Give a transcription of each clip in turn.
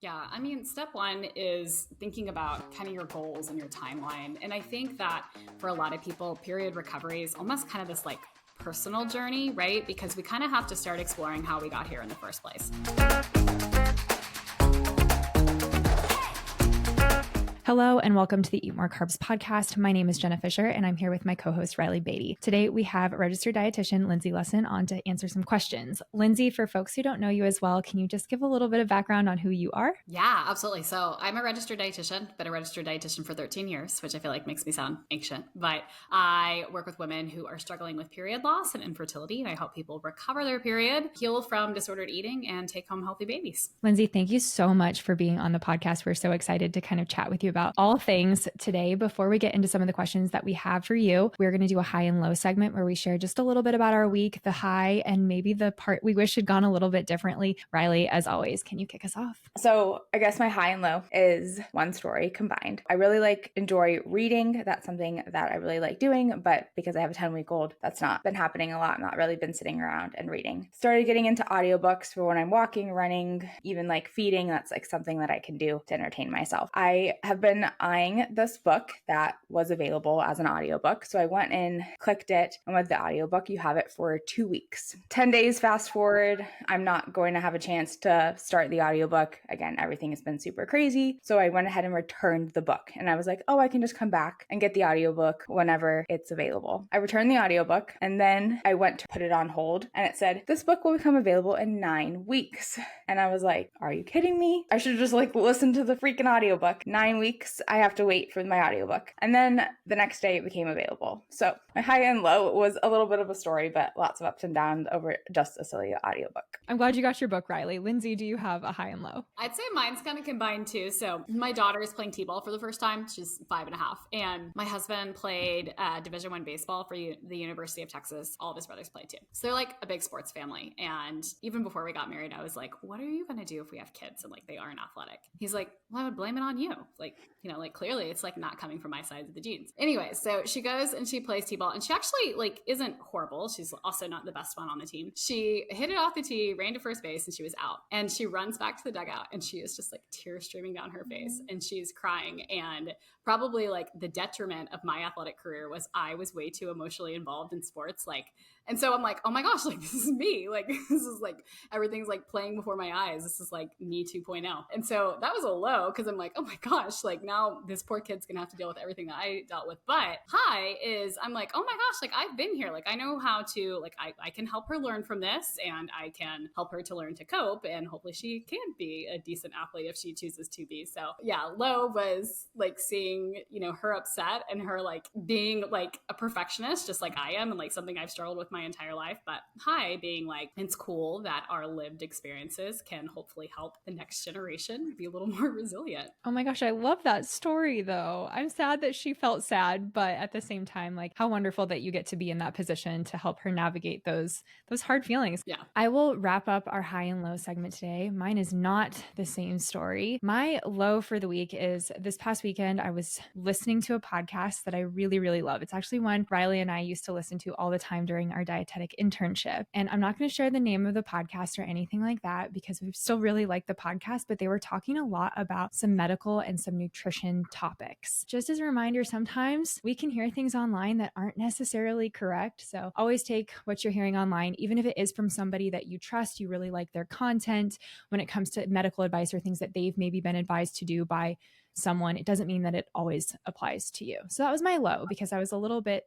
Yeah, I mean, step one is thinking about kind of your goals and your timeline. And I think that for a lot of people, period recovery is almost kind of this like personal journey, right? Because we kind of have to start exploring how we got here in the first place. Hello and welcome to the Eat More Carbs podcast. My name is Jenna Fisher and I'm here with my co-host Reilly Beatty. Today we have registered dietitian Lindsey Lusson on to answer some questions. Lindsey, for folks who don't know you as well, can you just give a little bit of background on who you are? Yeah, absolutely. So I'm a registered dietitian, been a registered dietitian for 13 years, which I feel like makes me sound ancient, but I work with women who are struggling with period loss and infertility, and I help people recover their period, heal from disordered eating, and take home healthy babies. Lindsey, thank you so much for being on the podcast. We're so excited to kind of chat with you about all things today. Before we get into some of the questions that we have for you, we're going to do a high and low segment where we share just a little bit about our week, the high, and maybe the part we wish had gone a little bit differently. Reilly, as always, can you kick us off? So I guess my high and low is one story combined. I really enjoy reading. That's something that I really like doing, but because I have a 10-week-old, that's not been happening a lot. Not really been sitting around and reading. Started getting into audiobooks for when I'm walking, running, even like feeding. That's like something that I can do to entertain myself. I have been eyeing this book that was available as an audiobook. So I went and clicked it, and with the audiobook, you have it for 2 weeks. 10 days fast forward, I'm not going to have a chance to start the audiobook. Again, everything has been super crazy. So I went ahead and returned the book. And I was like, oh, I can just come back and get the audiobook whenever it's available. I returned the audiobook, and then I went to put it on hold, and it said, this book will become available in 9 weeks. And I was like, are you kidding me? I should just listen to the freaking audiobook. 9 weeks, I have to wait for my audiobook. And then the next day it became available. So my high and low was a little bit of a story, but lots of ups and downs over just a silly audiobook. I'm glad you got your book, Reilly. Lindsey, do you have a high and low? I'd say mine's kind of combined too. So my daughter is playing t-ball for the first time. She's 5.5. And my husband played Division I baseball for the University of Texas. All of his brothers played too. So they're like a big sports family. And even before we got married, I was like, what are you going to do if we have kids and they aren't athletic? He's like, well, I would blame it on you. Clearly it's not coming from my side of the genes. Anyway, so she goes and she plays t-ball, and she actually isn't horrible. She's also not the best one on the team. She hit it off the tee, ran to first base, and she was out. And she runs back to the dugout, and she is just tears streaming down her face, and she's crying. And probably the detriment of my athletic career was I was way too emotionally involved in sports. And so I'm like, oh my gosh, this is me. This is everything's playing before my eyes. This is me 2.0. And so that was a low, because I'm like, oh my gosh, now this poor kid's gonna have to deal with everything that I dealt with. But high is I'm like, oh my gosh, I've been here. I know how to, I can help her learn from this, and I can help her to learn to cope, and hopefully she can be a decent athlete if she chooses to be. So yeah, low was seeing, her upset and her being a perfectionist, just like I am, and something I've struggled with my entire life. But high being it's cool that our lived experiences can hopefully help the next generation be a little more resilient. Oh my gosh, I love that story though. I'm sad that she felt sad, but at the same time, how wonderful that you get to be in that position to help her navigate those hard feelings. Yeah. I will wrap up our high and low segment today. Mine is not the same story. My low for the week is this past weekend, I was listening to a podcast that I really, really love. It's actually one Reilly and I used to listen to all the time during our dietetic internship. And I'm not going to share the name of the podcast or anything like that because we still really like the podcast, but they were talking a lot about some medical and some nutrition topics. Just as a reminder, sometimes we can hear things online that aren't necessarily correct. So always take what you're hearing online, even if it is from somebody that you trust, you really like their content when it comes to medical advice or things that they've maybe been advised to do by someone, it doesn't mean that it always applies to you. So that was my low because I was a little bit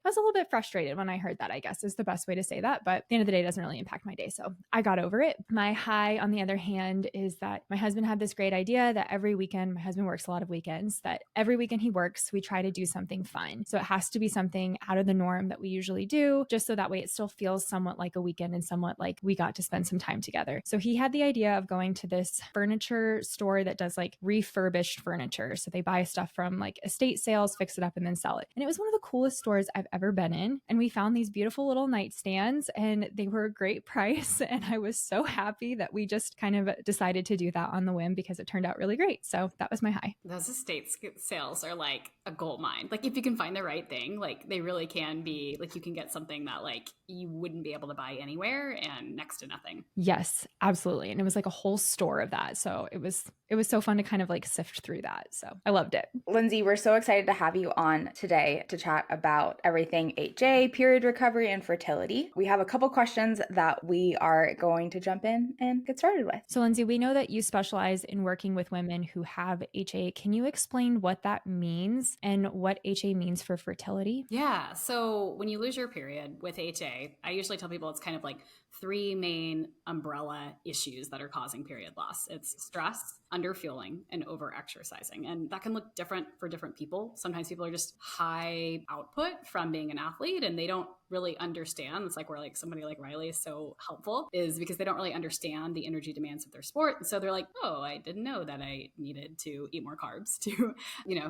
frustrated when I heard that, I guess is the best way to say that. But at the end of the day, it doesn't really impact my day. So I got over it. My high, on the other hand, is that my husband had this great idea that every weekend, my husband works a lot of weekends, that every weekend he works, we try to do something fun. So it has to be something out of the norm that we usually do, just so that way it still feels somewhat like a weekend and somewhat like we got to spend some time together. So he had the idea of going to this furniture store that does refurbished furniture. So they buy stuff from like estate sales, fix it up, and then sell it. And it was one of the coolest stores I've ever been in. And we found these beautiful little nightstands and they were a great price. And I was so happy that we just kind of decided to do that on the whim because it turned out really great. So that was my high. Those estate sales are like a gold mine. Like if you can find the right thing, like they really can be like you can get something that like you wouldn't be able to buy anywhere and next to nothing. Yes, absolutely. And it was like a whole store of that. So it was so fun to kind of like sift through that. So I loved it. Lindsey, we're so excited to have you on today to chat about everything HA, period recovery, and fertility. We have a couple questions that we are going to jump in and get started with. So Lindsey, we know that you specialize in working with women who have HA. Can you explain what that means and what HA means for fertility? Yeah. So when you lose your period with HA, I usually tell people it's kind of like three main umbrella issues that are causing period loss. It's stress, underfueling, and overexercising. And that can look different for different people. Sometimes people are just high output from being an athlete and they don't really understand. It's like where like somebody like Reilly is so helpful is because they don't really understand the energy demands of their sport. And so they're like, oh, I didn't know that I needed to eat more carbs to,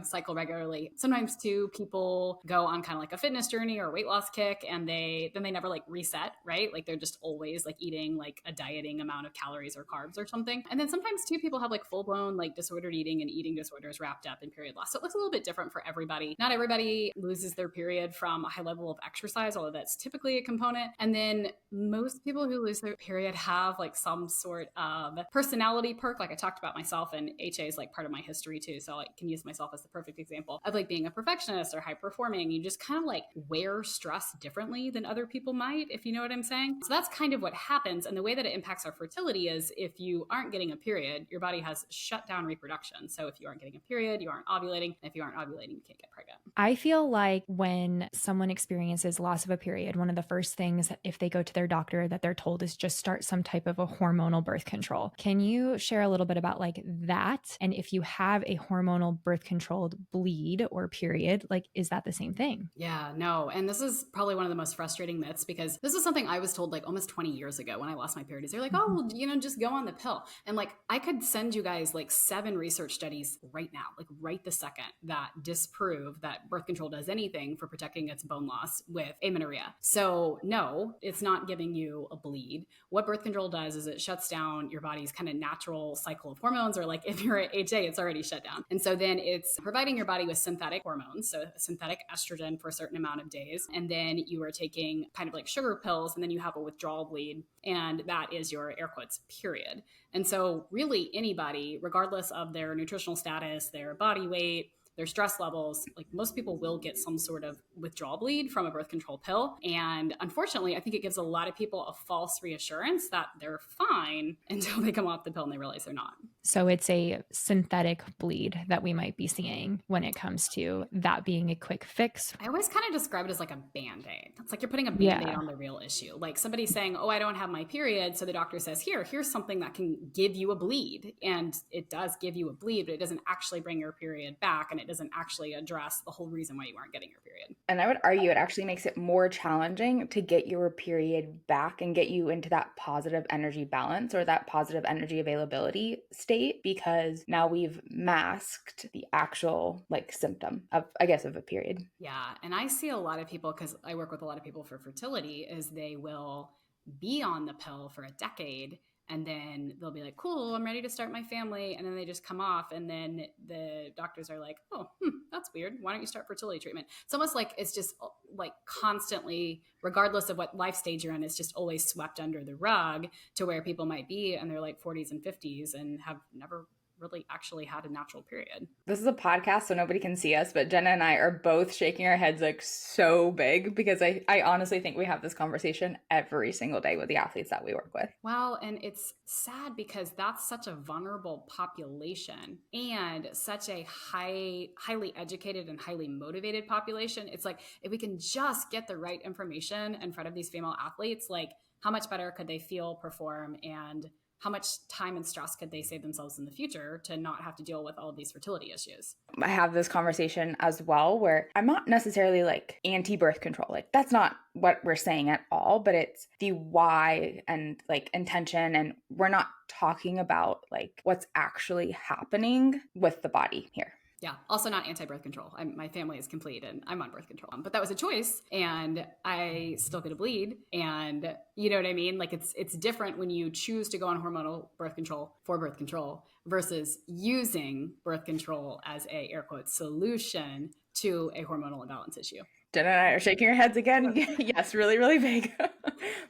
cycle regularly. Sometimes too, people go on kind of like a fitness journey or a weight loss kick and they never like reset, right? Like they're just always like eating like a dieting amount of calories or carbs or something. And then sometimes too, people have like full blown like disordered eating and eating disorders wrapped up in period loss. So it looks a little bit different for everybody. Not everybody loses their period from a high level of exercise, although that's typically a component. And then most people who lose their period have like some sort of personality perk. Like I talked about myself, and HA is like part of my history too. So I can use myself as the perfect example of like being a perfectionist or high performing. You just kind of like wear stress differently than other people might, if you know what I'm saying. So that's kind of what happens. And the way that it impacts our fertility is if you aren't getting a period, your body has shut down reproduction. So if you aren't getting a period, you aren't ovulating. And if you aren't ovulating, you can't get pregnant. I feel like when someone experiences loss of a period, one of the first things if they go to their doctor that they're told is just start some type of a hormonal birth control. Can you share a little bit about like that? And if you have a hormonal birth controlled bleed or period, like, is that the same thing? Yeah, no. And this is probably one of the most frustrating myths because this is something I was told like almost 20 years ago when I lost my period. They're like, oh, well, just go on the pill. And like, I could send you guys like 7 research studies right now, like right the second that disprove that birth control does anything for protecting its bone loss with amenorrhea. So no, it's not giving you a bleed. What birth control does is it shuts down your body's kind of natural cycle of hormones, or like if you're at HA, it's already shut down. And so then it's providing your body with synthetic hormones, so synthetic estrogen for a certain amount of days. And then you are taking kind of like sugar pills, and then you have a withdrawal bleed. And that is your air quotes period. And so really anybody, regardless of their nutritional status, their body weight, their stress levels, like most people will get some sort of withdrawal bleed from a birth control pill. And unfortunately, I think it gives a lot of people a false reassurance that they're fine until they come off the pill and they realize they're not. So it's a synthetic bleed that we might be seeing when it comes to that being a quick fix. I always kind of describe it as like a Band-Aid. It's like you're putting a Band-Aid on the real issue. Like somebody saying, oh, I don't have my period. So the doctor says, here's something that can give you a bleed. And it does give you a bleed, but it doesn't actually bring your period back. And it doesn't actually address the whole reason why you aren't getting your period. And I would argue it actually makes it more challenging to get your period back and get you into that positive energy balance or that positive energy availability state, because now we've masked the actual like symptom of a period. Yeah. And I see a lot of people, because I work with a lot of people for fertility, is they will be on the pill for a decade. And then they'll be like, cool, I'm ready to start my family. And then they just come off. And then the doctors are like, oh, that's weird. Why don't you start fertility treatment? It's almost like it's just like constantly, regardless of what life stage you're in, it's just always swept under the rug to where people might be in their like 40s and 50s and have never really actually had a natural period. This is a podcast, so nobody can see us, but Jenna and I are both shaking our heads like so big because I honestly think we have this conversation every single day with the athletes that we work with. Wow. And it's sad because that's such a vulnerable population and such a highly educated and highly motivated population. It's like, if we can just get the right information in front of these female athletes, like how much better could they feel, perform, and how much time and stress could they save themselves in the future to not have to deal with all of these fertility issues? I have this conversation as well where I'm not necessarily like anti-birth control. Like that's not what we're saying at all, but it's the why and like intention. And we're not talking about like what's actually happening with the body here. Yeah. Also not anti-birth control. My family is complete and I'm on birth control, but that was a choice and I still get a bleed. And you know what I mean? Like it's different when you choose to go on hormonal birth control for birth control versus using birth control as a air quotes solution to a hormonal imbalance issue. Jenna and I are shaking our heads again. Yes, really, really big.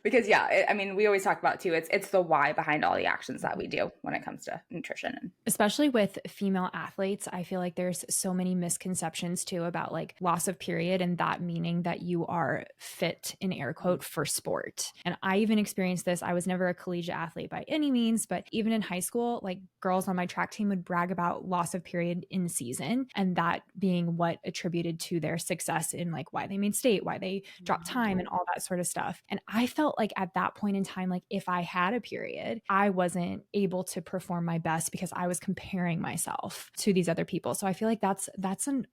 Because I mean, we always talk about too, it's the why behind all the actions that we do when it comes to nutrition. Especially with female athletes, I feel like there's so many misconceptions too about like loss of period and that meaning that you are fit in air quote for sport. And I even experienced this. I was never a collegiate athlete by any means, but even in high school, like girls on my track team would brag about loss of period in season and that being what attributed to their success in like why they made state, why they dropped time and all that sort of stuff. And I felt like at that point in time, like if I had a period, I wasn't able to perform my best because I was comparing myself to these other people. So I feel like that's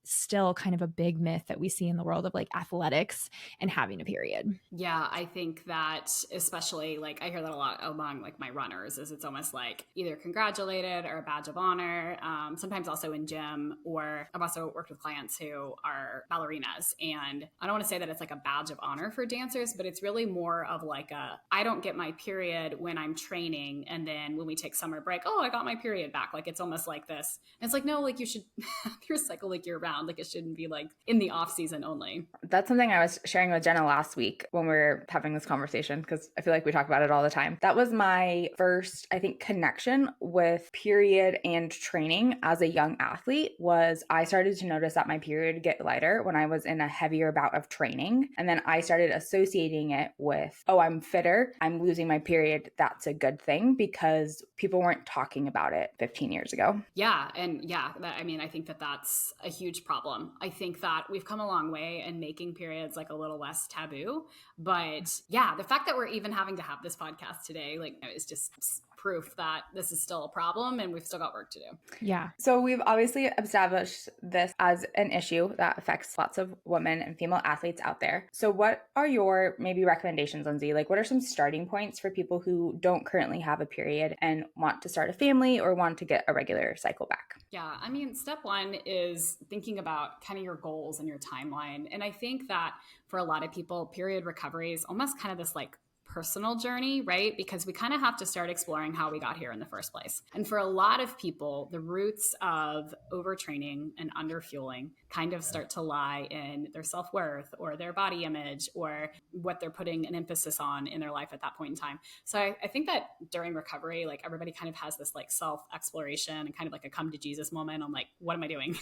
still kind of a big myth that we see in the world of like athletics and having a period. Yeah, I think that especially like I hear that a lot among like my runners is it's almost like either congratulated or a badge of honor. Sometimes also in gym, or I've also worked with clients who are ballerinas, and I don't want to say that it's like a badge of honor for dancers, but it's really more of like I don't get my period when I'm training, and then when we take summer break, oh, I got my period back. Like it's almost like this. And it's like, no, like you should have your cycle like year round. Like it shouldn't be like in the off season only. That's something I was sharing with Jenna last week when we were having this conversation, because I feel like we talk about it all the time. That was my first, I think, connection with period and training as a young athlete. Was I started to notice that my period get lighter when I was in a heavier bout of training. And then I started associating it with, oh, I'm fitter, I'm losing my period. That's a good thing, because people weren't talking about it 15 years ago. Yeah. And yeah, I mean, I think that that's a huge problem. I think that we've come a long way in making periods like a little less taboo. But yeah, the fact that we're even having to have this podcast today, like, is just proof that this is still a problem and we've still got work to do. Yeah. So we've obviously established this as an issue that affects lots of women and female athletes out there. So what are your maybe recommendations, Lindsey? Like what are some starting points for people who don't currently have a period and want to start a family or want to get a regular cycle back? Yeah, I mean, step one is thinking about kind of your goals and your timeline. And I think that for a lot of people, period recovery is almost kind of this like personal journey, right? Because we kind of have to start exploring how we got here in the first place. And for a lot of people, the roots of overtraining and underfueling kind of start to lie in their self-worth or their body image or what they're putting an emphasis on in their life at that point in time. So I think that during recovery, like everybody kind of has this like self-exploration and kind of like a come to Jesus moment on like, what am I doing?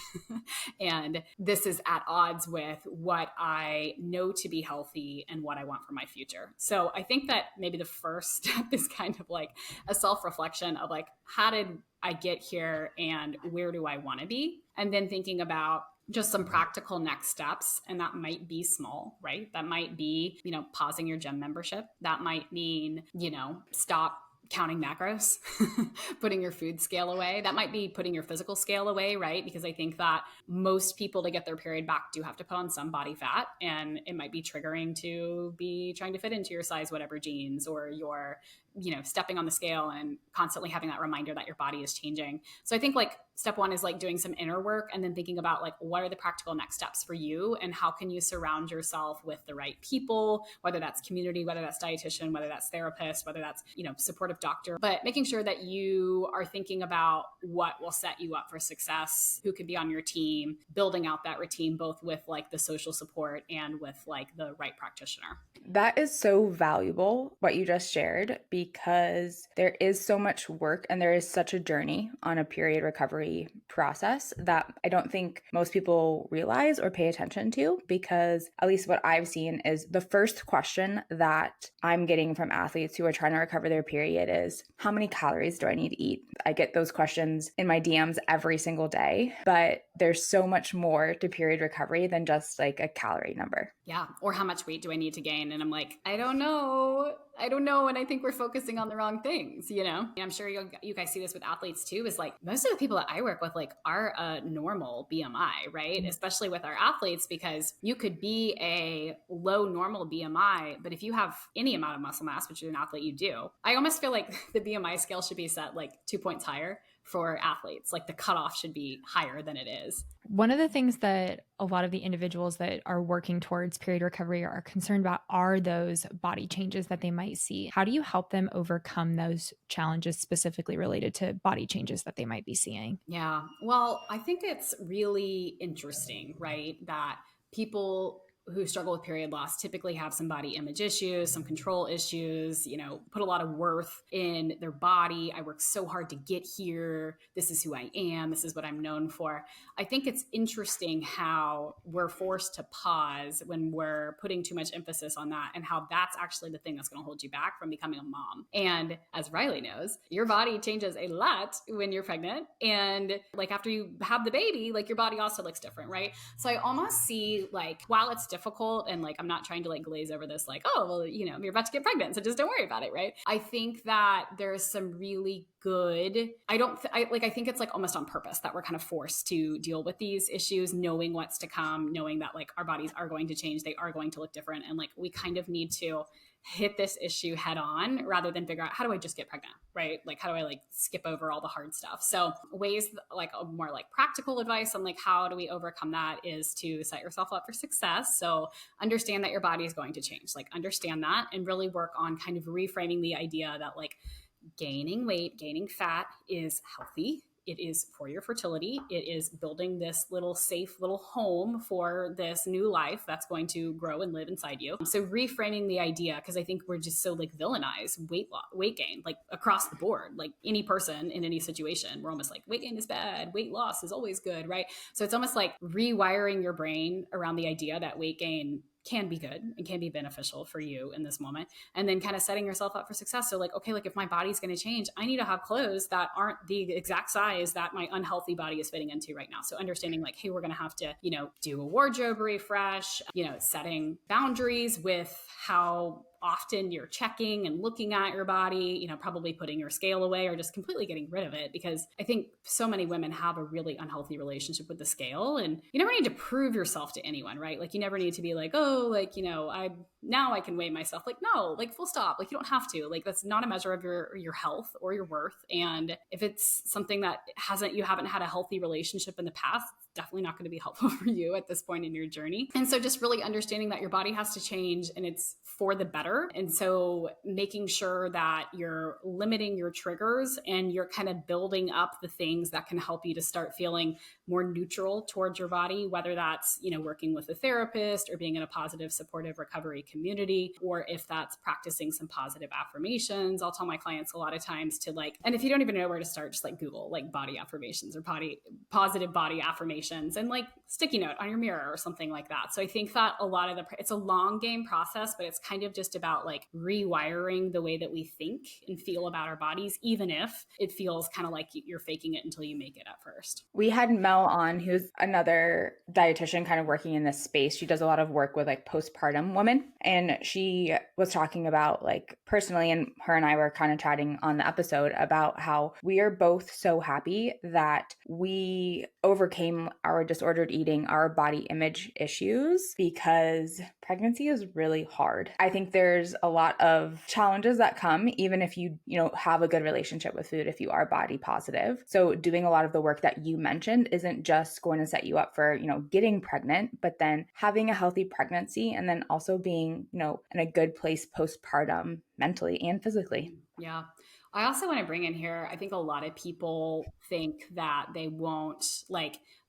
And this is at odds with what I know to be healthy and what I want for my future. So I think that maybe the first step is kind of like a self-reflection of like, how did I get here and where do I want to be? And then thinking about just some practical next steps. And that might be small, right? That might be, pausing your gym membership. That might mean, stop counting macros, putting your food scale away. That might be putting your physical scale away, right? Because I think that most people to get their period back do have to put on some body fat, and it might be triggering to be trying to fit into your size whatever jeans, or your stepping on the scale and constantly having that reminder that your body is changing. So I think like step one is like doing some inner work and then thinking about like, what are the practical next steps for you and how can you surround yourself with the right people, whether that's community, whether that's dietitian, whether that's therapist, whether that's, supportive doctor, but making sure that you are thinking about what will set you up for success, who could be on your team, building out that routine, both with like the social support and with like the right practitioner. That is so valuable, what you just shared, because there is so much work and there is such a journey on a period recovery process that I don't think most people realize or pay attention to, because at least what I've seen is the first question that I'm getting from athletes who are trying to recover their period is, how many calories do I need to eat? I get those questions in my DMs every single day, but there's so much more to period recovery than just like a calorie number. Yeah. Or how much weight do I need to gain? And I'm like, I don't know. And I think we're focusing on the wrong things, And I'm sure you guys see this with athletes too, is like most of the people that I work with like are a normal BMI, right? Especially with our athletes, because you could be a low normal BMI, but if you have any amount of muscle mass, which is an athlete you do, I almost feel like the BMI scale should be set like 2 points higher for athletes. Like the cutoff should be higher than it is. One of the things that a lot of the individuals that are working towards period recovery are concerned about are those body changes that they might see. How do you help them overcome those challenges specifically related to body changes that they might be seeing? Yeah. Well, I think it's really interesting, right? That people who struggle with period loss typically have some body image issues, some control issues, put a lot of worth in their body. I work so hard to get here. This is who I am. This is what I'm known for. I think it's interesting how we're forced to pause when we're putting too much emphasis on that and how that's actually the thing that's going to hold you back from becoming a mom. And as Reilly knows, your body changes a lot when you're pregnant. And like after you have the baby, like your body also looks different, right? So I almost see like, while it's difficult and like I'm not trying to like glaze over this like, oh well, you're about to get pregnant, so just don't worry about it, right? I think that there's some really good, I think it's like almost on purpose that we're kind of forced to deal with these issues, knowing what's to come, knowing that like our bodies are going to change, they are going to look different, and like we kind of need to hit this issue head on rather than figure out how do I just get pregnant, right? Like how do I like skip over all the hard stuff? So ways like a more like practical advice on like how do we overcome that is to set yourself up for success. So understand that your body is going to change, like understand that and really work on kind of reframing the idea that like gaining weight, gaining fat is healthy. It is for your fertility. It is building this little safe little home for this new life that's going to grow and live inside you. So reframing the idea, because I think we're just so like villainized weight gain, like across the board, like any person in any situation, we're almost like weight gain is bad, weight loss is always good, right? So it's almost like rewiring your brain around the idea that weight gain can be good and can be beneficial for you in this moment. And then kind of setting yourself up for success. So like, okay, like if my body's going to change, I need to have clothes that aren't the exact size that my unhealthy body is fitting into right now. So understanding like, hey, we're going to have to, do a wardrobe refresh, setting boundaries with how often you're checking and looking at your body, probably putting your scale away or just completely getting rid of it. Because I think so many women have a really unhealthy relationship with the scale, and you never need to prove yourself to anyone, right? Like you never need to be like, oh, like, I can weigh myself. Like, no, like full stop. Like you don't have to, like, that's not a measure of your health or your worth. And if it's something that you haven't had a healthy relationship in the past, it's definitely not going to be helpful for you at this point in your journey. And so just really understanding that your body has to change and it's for the better. And so making sure that you're limiting your triggers and you're kind of building up the things that can help you to start feeling more neutral towards your body, whether that's, working with a therapist or being in a positive, supportive recovery community, or if that's practicing some positive affirmations. I'll tell my clients a lot of times to like, and if you don't even know where to start, just like Google like body affirmations or positive body affirmations and like sticky note on your mirror or something like that. So I think that a lot of it's a long game process, but it's kind of just about like rewiring the way that we think and feel about our bodies, even if it feels kind of like you're faking it until you make it at first. We had Mel on, who's another dietitian kind of working in this space. She does a lot of work with like postpartum women. And she was talking about like personally, and her and I were kind of chatting on the episode about how we are both so happy that we overcame our disordered eating, our body image issues, because pregnancy is really hard. I think there's a lot of challenges that come, even if you have a good relationship with food, if you are body positive. So doing a lot of the work that you mentioned isn't just going to set you up for, getting pregnant, but then having a healthy pregnancy and then also being, in a good place postpartum mentally and physically. Yeah. I also want to bring in here, I think a lot of people think that they won't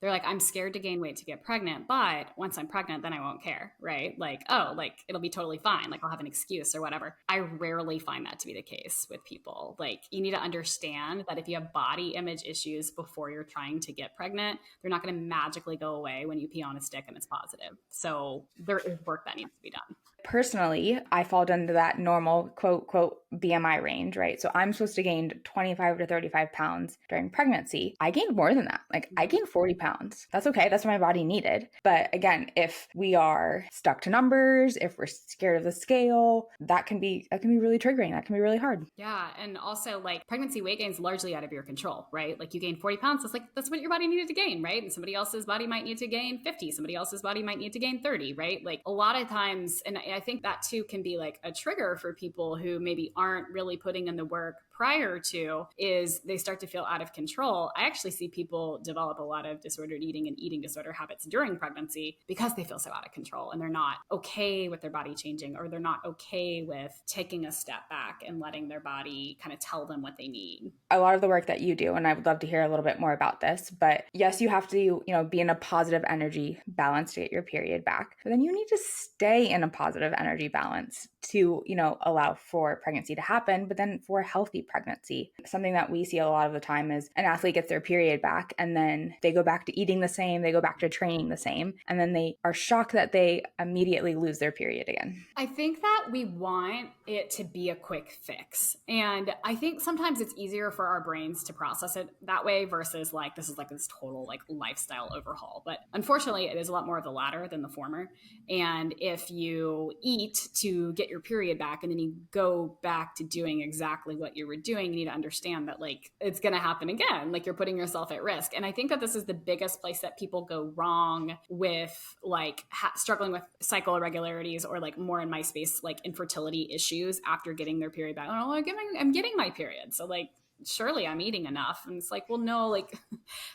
they're like, I'm scared to gain weight to get pregnant, but once I'm pregnant, then I won't care, right? Like, oh, like it'll be totally fine. Like I'll have an excuse or whatever. I rarely find that to be the case with people. Like you need to understand that if you have body image issues before you're trying to get pregnant, they're not going to magically go away when you pee on a stick and it's positive. So there is work that needs to be done. Personally, I fall into that normal quote BMI range, right? So I'm supposed to gain 25 to 35 pounds during pregnancy. I gained more than that. Like I gained 40 pounds. That's okay. That's what my body needed. But again, if we are stuck to numbers, if we're scared of the scale, that can be really triggering. That can be really hard. Yeah. And also like pregnancy weight gain is largely out of your control, right? Like you gain 40 pounds. That's what your body needed to gain, right? And somebody else's body might need to gain 50. Somebody else's body might need to gain 30, right? Like a lot of times, and I think that too can be like a trigger for people who maybe aren't really putting in the work prior to is they start to feel out of control. I actually see people develop a lot of disordered eating and eating disorder habits during pregnancy because they feel so out of control and they're not okay with their body changing, or they're not okay with taking a step back and letting their body kind of tell them what they need. A lot of the work that you do, and I would love to hear a little bit more about this, but yes, you have to, be in a positive energy balance to get your period back, but then you need to stay in a positive energy balance to, allow for pregnancy to happen, but then for a healthy pregnancy. Something that we see a lot of the time is an athlete gets their period back and then they go back to eating the same, they go back to training the same, and then they are shocked that they immediately lose their period again. I think that we want it to be a quick fix. And I think sometimes it's easier for our brains to process it that way versus like, this is like this total like lifestyle overhaul. But unfortunately, it is a lot more of the latter than the former. And if you eat to get your period back and then you go back to doing exactly what you were doing, you need to understand that like it's going to happen again. Like you're putting yourself at risk. And I think that this is the biggest place that people go wrong with like struggling with cycle irregularities, or like more in my space, like infertility issues after getting their period back. Oh, I'm getting my period. So like, surely I'm eating enough. And it's like, well, no, like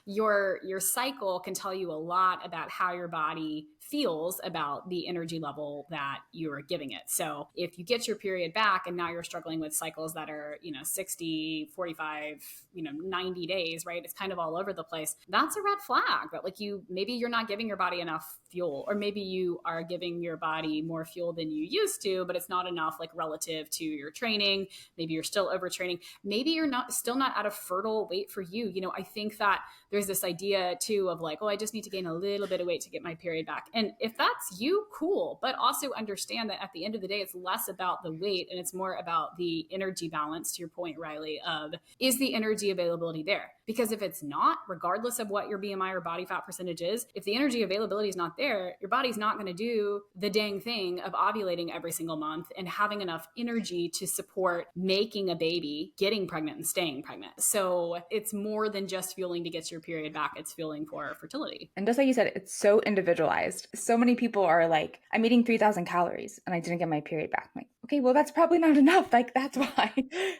your cycle can tell you a lot about how your body feels about the energy level that you are giving it. So if you get your period back and now you're struggling with cycles that are, 60, 45, 90 days, right? It's kind of all over the place. That's a red flag that like maybe you're not giving your body enough fuel, or maybe you are giving your body more fuel than you used to, but it's not enough like relative to your training. Maybe you're still overtraining. Maybe you're still not at a fertile weight for you. I think that there's this idea too of like, oh, I just need to gain a little bit of weight to get my period back. And if that's you, cool. But also understand that at the end of the day, it's less about the weight and it's more about the energy balance, to your point, Reilly, of is the energy availability there? Because if it's not, regardless of what your BMI or body fat percentage is, if the energy availability is not there, your body's not going to do the dang thing of ovulating every single month and having enough energy to support making a baby, getting pregnant and staying pregnant. So it's more than just fueling to get your period back. It's fueling for fertility. And just like you said, it's so individualized. So many people are like, I'm eating 3,000 calories and I didn't get my period back. I'm like, okay, well, that's probably not enough. Like, that's why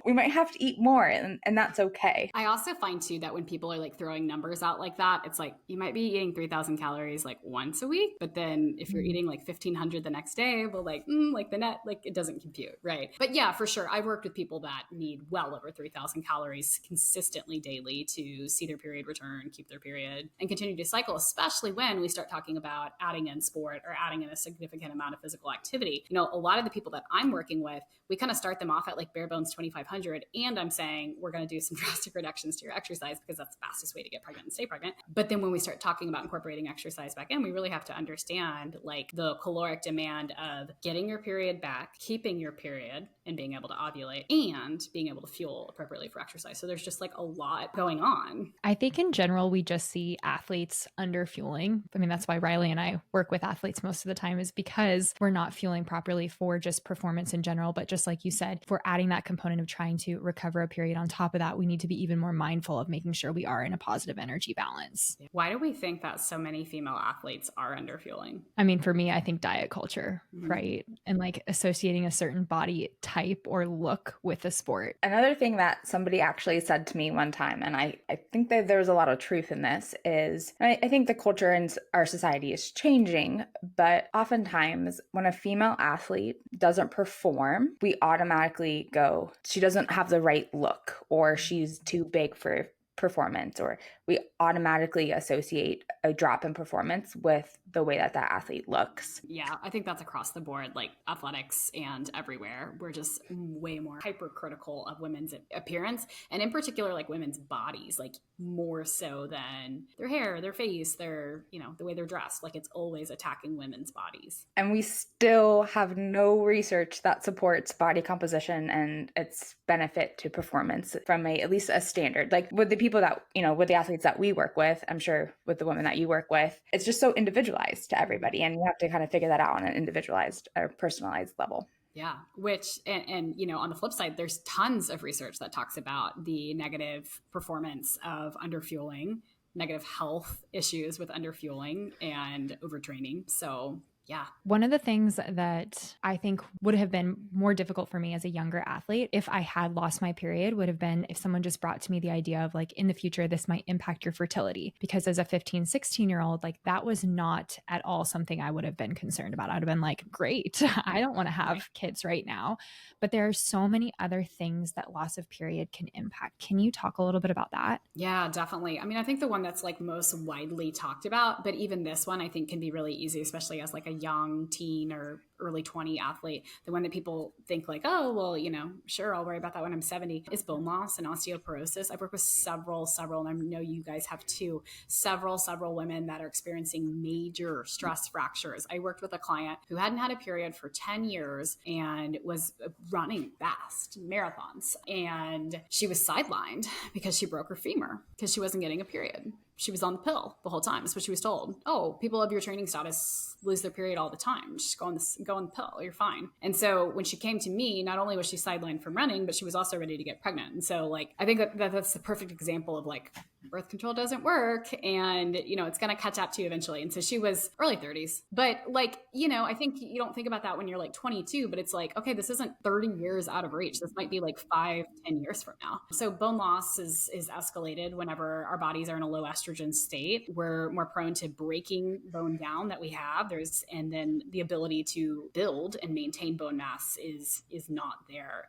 we might have to eat more, and that's okay. I also find too that when people are like throwing numbers out like that, it's like you might be eating 3,000 calories like once a week, but then if you're eating like 1,500 the next day, well, like the net, like it doesn't compute, right? But yeah, for sure, I've worked with people that need well over 3,000 calories consistently daily to see their period return, keep their period, and continue to cycle, especially when we start talking about adding in sport or adding in a significant amount of physical activity. A lot of the people that I'm working with, we kind of start them off at like bare bones 2,500. And I'm saying we're going to do some drastic reductions to your exercise because that's the fastest way to get pregnant and stay pregnant. But then when we start talking about incorporating exercise back in, we really have to understand like the caloric demand of getting your period back, keeping your period, and being able to ovulate and being able to fuel appropriately for exercise. So there's just like a lot going on. I think in general, we just see athletes under fueling. I mean, that's why Reilly and I work with athletes most of the time, is because we're not fueling properly for just performance in general. But just like you said, if we're adding that component of trying to recover a period on top of that, we need to be even more mindful of making sure we are in a positive energy balance. Why do we think that so many female athletes are under fueling? I mean, for me, I think diet culture, right? And like associating a certain body type or look with a sport. Another thing that somebody actually said to me one time, and I think that there's a lot of truth in this, is I think the culture in our society is changing, but oftentimes when a female athlete doesn't perform, we automatically go, she doesn't have the right look, or she's too big for performance, or we automatically associate a drop in performance with the way that athlete looks. Yeah, I think that's across the board, like athletics and everywhere. We're just way more hypercritical of women's appearance, and in particular, like women's bodies, like more so than their hair, their face, their, the way they're dressed. Like it's always attacking women's bodies. And we still have no research that supports body composition and its benefit to performance from at least a standard. Like with the people that, with the athletes that we work with, I'm sure with the women that you work with, it's just so individualized to everybody. And you have to kind of figure that out on an individualized or personalized level. Yeah, which, and on the flip side, there's tons of research that talks about the negative performance of underfueling, negative health issues with underfueling and overtraining. So Yeah. One of the things that I think would have been more difficult for me as a younger athlete if I had lost my period would have been if someone just brought to me the idea of like, in the future, this might impact your fertility. Because as a 15, 16-year-old, like that was not at all something I would have been concerned about. I'd have been like, great, I don't want to have kids right now. But there are so many other things that loss of period can impact. Can you talk a little bit about that? Yeah, definitely. I mean, I think the one that's like most widely talked about, but even this one I think can be really easy, especially as like a young teen or early 20 athlete. The one that people think like, oh, well, sure, I'll worry about that when I'm 70 is bone loss and osteoporosis. I've worked with several, and I know you guys have too, several women that are experiencing major stress fractures. I worked with a client who hadn't had a period for 10 years and was running fast marathons. And she was sidelined because she broke her femur because she wasn't getting a period. She was on the pill the whole time. That's what she was told. Oh, people of your training status lose their period all the time. Just go on the pill. You're fine. And so when she came to me, not only was she sidelined from running, but she was also ready to get pregnant. And so like, I think that's the perfect example of like birth control doesn't work and, it's going to catch up to you eventually. And so she was early 30s, but like, I think you don't think about that when you're like 22, but it's like, okay, this isn't 30 years out of reach. This might be like 5-10 years from now. So bone loss is escalated whenever our bodies are in a low estrogen state. We're more prone to breaking bone down that we have. And then the ability to build and maintain bone mass is not there.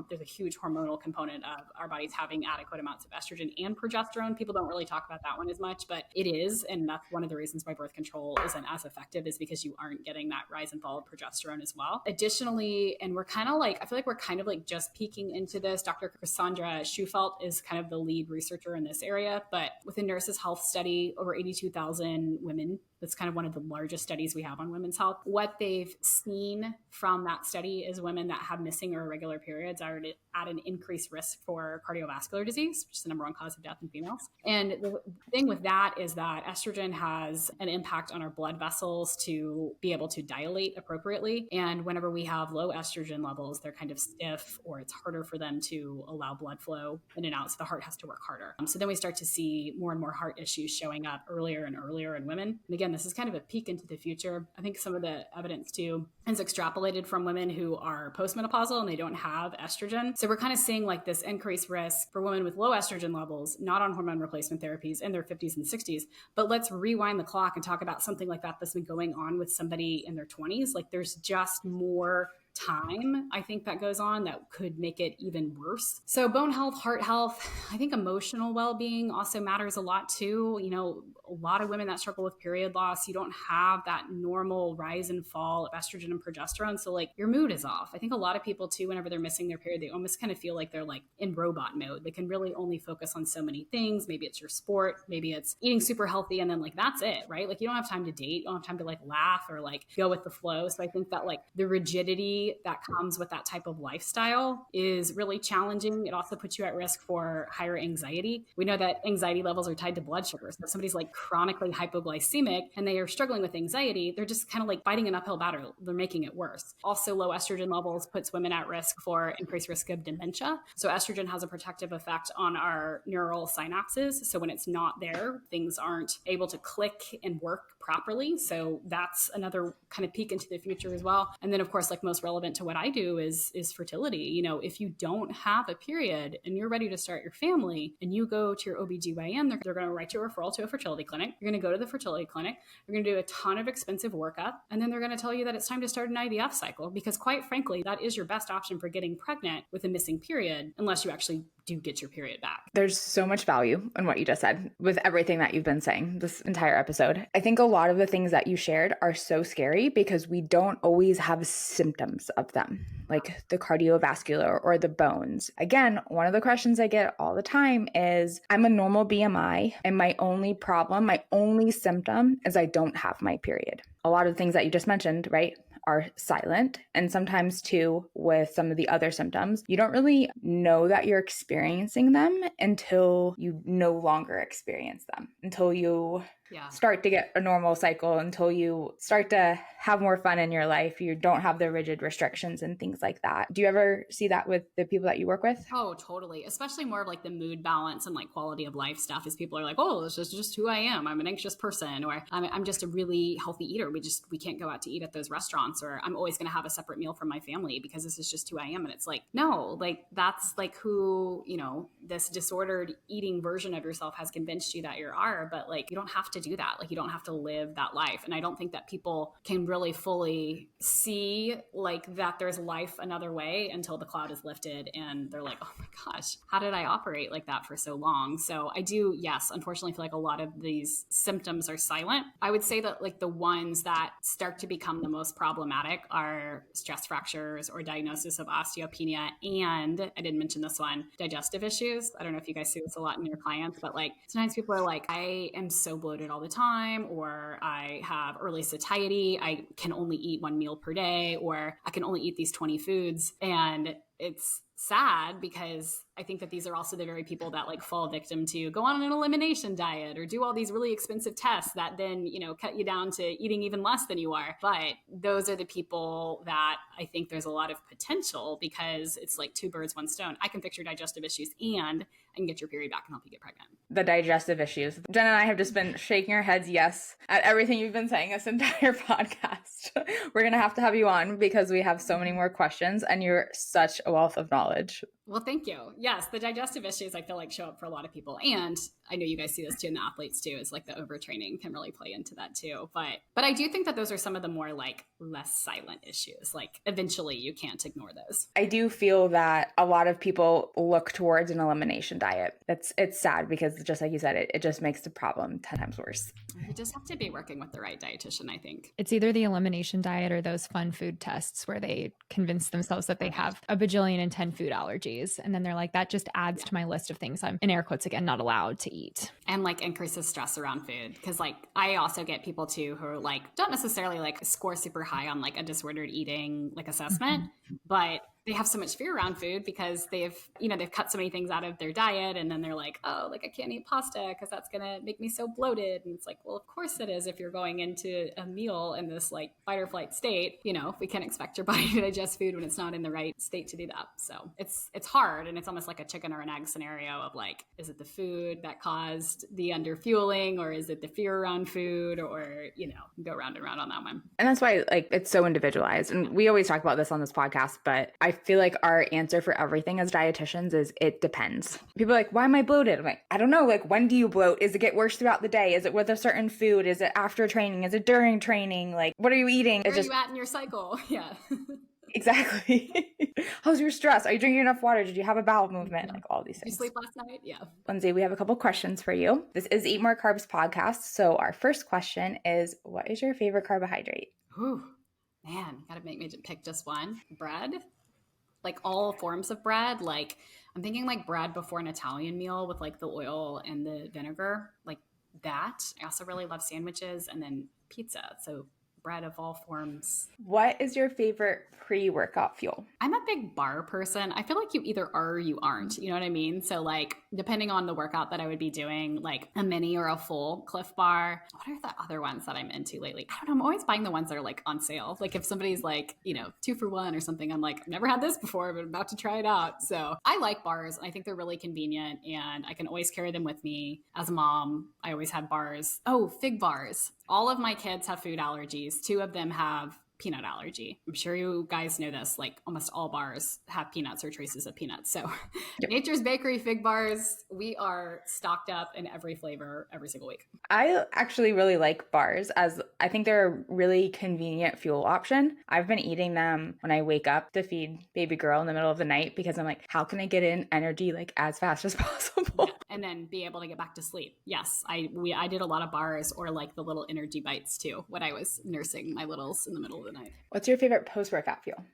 There's a huge hormonal component of our bodies having adequate amounts of estrogen and progesterone. People don't really talk about that one as much, but it is. And that's one of the reasons why birth control isn't as effective is because you aren't getting that rise and fall of progesterone as well. Additionally, and we're kind of like, I feel like we're kind of like just peeking into this. Dr. Cassandra Schufelt is kind of the lead researcher in this area, but within Nurses Health study, over 82,000 women. That's kind of one of the largest studies we have on women's health. What they've seen from that study is women that have missing or irregular periods are at an increased risk for cardiovascular disease, which is the number one cause of death in females. And the thing with that is that estrogen has an impact on our blood vessels to be able to dilate appropriately. And whenever we have low estrogen levels, they're kind of stiff or it's harder for them to allow blood flow in and out. So the heart has to work harder. So then we start to see more and more heart issues showing up earlier and earlier in women. And again, this is kind of a peek into the future. I think some of the evidence too is extrapolated from women who are postmenopausal and they don't have estrogen. So we're kind of seeing like this increased risk for women with low estrogen levels, not on hormone replacement therapies in their 50s and 60s. But let's rewind the clock and talk about something like that's been going on with somebody in their 20s. Like there's just more time, I think, that goes on that could make it even worse. So bone health, heart health, I think emotional well-being also matters a lot too. A lot of women that struggle with period loss, you don't have that normal rise and fall of estrogen and progesterone. So like your mood is off. I think a lot of people too, whenever they're missing their period, they almost kind of feel like they're like in robot mode. They can really only focus on so many things. Maybe it's your sport, maybe it's eating super healthy. And then like, that's it, right? Like you don't have time to date. You don't have time to like laugh or like go with the flow. So I think that like the rigidity that comes with that type of lifestyle is really challenging. It also puts you at risk for higher anxiety. We know that anxiety levels are tied to blood sugar. So if somebody's like chronically hypoglycemic and they are struggling with anxiety, they're just kind of like fighting an uphill battle. They're making it worse. Also, low estrogen levels puts women at risk for increased risk of dementia. So estrogen has a protective effect on our neural synapses. So when it's not there, things aren't able to click and work properly. So that's another kind of peek into the future as well. And then of course, like most relevant to what I do is fertility. If you don't have a period and you're ready to start your family and you go to your OBGYN, they're going to write you a referral to a fertility clinic. You're going to go to the fertility clinic. You're going to do a ton of expensive workup. And then they're going to tell you that it's time to start an IVF cycle because quite frankly, that is your best option for getting pregnant with a missing period, unless you actually do get your period back. There's so much value in what you just said with everything that you've been saying this entire episode. I think a lot of the things that you shared are so scary because we don't always have symptoms of them, like the cardiovascular or the bones. Again, one of the questions I get all the time is, I'm a normal BMI and my only problem, my only symptom is I don't have my period. A lot of the things that you just mentioned, right, are silent. And sometimes too, with some of the other symptoms, you don't really know that you're experiencing them until you no longer experience them, until you start to get a normal cycle, until you start to have more fun in your life. You don't have the rigid restrictions and things like that. Do you ever see that with the people that you work with? Oh, totally. Especially more of like the mood balance and like quality of life stuff, is people are like, oh, this is just who I am. I'm an anxious person, or I'm just a really healthy eater. We can't go out to eat at those restaurants, or I'm always going to have a separate meal from my family because this is just who I am. And it's like, no, like that's like who, this disordered eating version of yourself has convinced you that you are, but like, you don't have to do that. Like, you don't have to live that life. And I don't think that people can really fully see like that there's life another way until the cloud is lifted and they're like, oh my gosh, how did I operate like that for so long? So I do, yes, unfortunately feel like a lot of these symptoms are silent. I would say that like the ones that start to become the most problematic are stress fractures or diagnosis of osteopenia. And I didn't mention this one, digestive issues. I don't know if you guys see this a lot in your clients, but like sometimes people are like, I am so bloated all the time, or I have early satiety. I can only eat one meal per day, or I can only eat these 20 foods. And it's sad because I think that these are also the very people that like fall victim to go on an elimination diet or do all these really expensive tests that then, cut you down to eating even less than you are. But those are the people that I think there's a lot of potential, because it's like two birds, one stone. I can fix your digestive issues and I can get your period back and help you get pregnant. The digestive issues. Jen and I have just been shaking our heads yes at everything you've been saying this entire podcast. We're going to have you on because we have so many more questions and you're such a wealth of knowledge. Well, thank you. Yes, the digestive issues I feel like show up for a lot of people. And I know you guys see this too in the athletes too, is like the overtraining can really play into that too. But I do think that those are some of the more like less silent issues. Like eventually you can't ignore those. I do feel that a lot of people look towards an elimination diet. It's sad because just like you said, it just makes the problem 10 times worse. You just have to be working with the right dietitian, I think. It's either the elimination diet or those fun food tests where they convince themselves that they have a bajillion and 10 food allergies. And then they're like, that just adds to my list of things I'm, in air quotes again, not allowed to eat. And like increases stress around food. Cause like I also get people too who are like, don't necessarily like score super high on like a disordered eating like assessment, but they have so much fear around food because they've cut so many things out of their diet. And then they're like, oh, like I can't eat pasta because that's going to make me so bloated. And it's like, well, of course it is. If you're going into a meal in this like fight or flight state, we can't expect your body to digest food when it's not in the right state to do that. So it's hard. And it's almost like a chicken or an egg scenario of like, is it the food that caused the underfueling, or is it the fear around food, or, go round and round on that one. And that's why like it's so individualized. And we always talk about this on this podcast, but I feel like our answer for everything as dietitians is it depends. People are like, why am I bloated? I'm like, I don't know. Like, when do you bloat? Is it get worse throughout the day? Is it with a certain food? Is it after training? Is it during training? Like, what are you eating? Where are you at in your cycle? Yeah. Exactly. How's your stress? Are you drinking enough water? Did you have a bowel movement? Like all these things. Did you sleep last night? Yeah. Lindsey, we have a couple questions for you. This is Eat More Carbs podcast. So our first question is, what is your favorite carbohydrate? Ooh, man, gotta make me pick just one. Bread? Like all forms of bread. Like I'm thinking like bread before an Italian meal with like the oil and the vinegar, like that. I also really love sandwiches, and then pizza. So bread of all forms. What is your favorite pre-workout fuel? I'm a big bar person. I feel like you either are or you aren't. You know what I mean? So like depending on the workout that I would be doing, like a mini or a full Cliff Bar. What are the other ones that I'm into lately? I don't know. I'm always buying the ones that are like on sale. Like if somebody's like, 2 for $1 or something, I'm like, I've never had this before, but I'm about to try it out. So I like bars. I think they're really convenient and I can always carry them with me. As a mom, I always had bars. Oh, fig bars. All of my kids have food allergies. 2 of them have peanut allergy. I'm sure you guys know this, like almost all bars have peanuts or traces of peanuts. So Nature's Bakery fig bars, we are stocked up in every flavor every single week. I actually really like bars, as I think they're a really convenient fuel option. I've been eating them when I wake up to feed baby girl in the middle of the night because I'm like, how can I get in energy like as fast as possible? Yeah. And then be able to get back to sleep. Yes, I did a lot of bars or like the little energy bites too when I was nursing my littles in the middle of the night. What's your favorite post-workout fuel?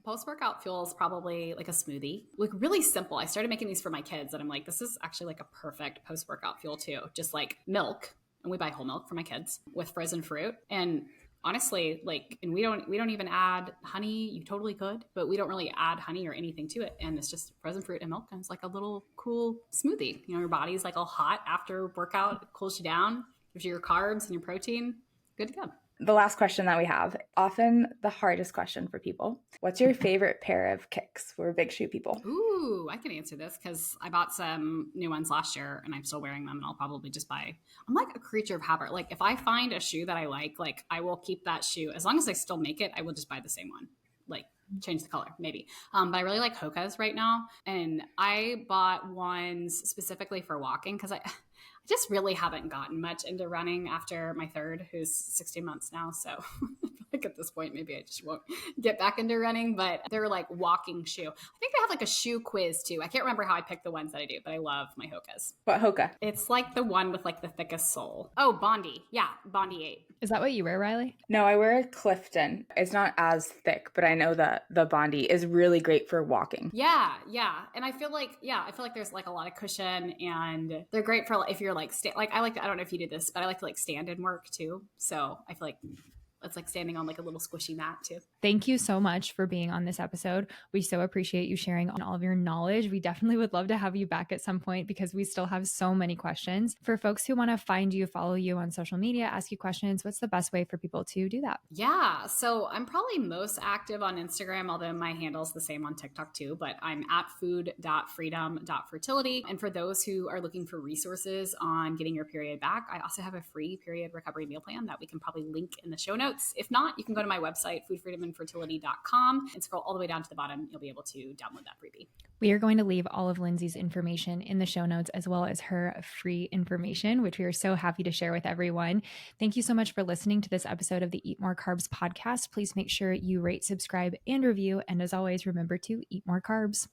Post-workout fuel is probably like a smoothie. Like really simple. I started making these for my kids and I'm like, this is actually like a perfect post-workout fuel too. Just like milk, and we buy whole milk for my kids with frozen fruit. And honestly, and we don't even add honey. You totally could, but we don't really add honey or anything to it. And it's just frozen fruit and milk. And it's like a little cool smoothie. Your body's like all hot after workout, it cools you down. If your carbs and your protein, good to go. The last question that we have, often the hardest question for people. What's your favorite pair of kicks? We're big shoe people. Ooh, I can answer this because I bought some new ones last year and I'm still wearing them, and I'll probably just buy. I'm like a creature of habit. Like if I find a shoe that I like I will keep that shoe. As long as I still make it, I will just buy the same one. Like change the color maybe. But I really like Hoka's right now. And I bought ones specifically for walking because I just really haven't gotten much into running after my third, who's 16 months now. So I feel like at this point, maybe I just won't get back into running, but they're like walking shoe. I think they have like a shoe quiz too. I can't remember how I picked the ones that I do, but I love my Hoka's. What Hoka? It's like the one with like the thickest sole. Oh, Bondi. Yeah, Bondi 8. Is that what you wear, Reilly? No, I wear a Clifton. It's not as thick, but I know that the Bondi is really great for walking. Yeah. And I feel like there's like a lot of cushion, and they're great for if you're like, I don't know if you did this, but I like to like stand and work too. So I feel like it's like standing on like a little squishy mat too. Thank you so much for being on this episode. We so appreciate you sharing all of your knowledge. We definitely would love to have you back at some point because we still have so many questions. For folks who want to find you, follow you on social media, ask you questions, what's the best way for people to do that? Yeah, so I'm probably most active on Instagram, although my handle's the same on TikTok too, but I'm at food.freedom.fertility. And for those who are looking for resources on getting your period back, I also have a free period recovery meal plan that we can probably link in the show notes. If not, you can go to my website, foodfreedomandfertility.com, and scroll all the way down to the bottom. You'll be able to download that freebie. We are going to leave all of Lindsey's information in the show notes, as well as her free information, which we are so happy to share with everyone. Thank you so much for listening to this episode of the Eat More Carbs podcast. Please make sure you rate, subscribe, and review. And as always, remember to eat more carbs.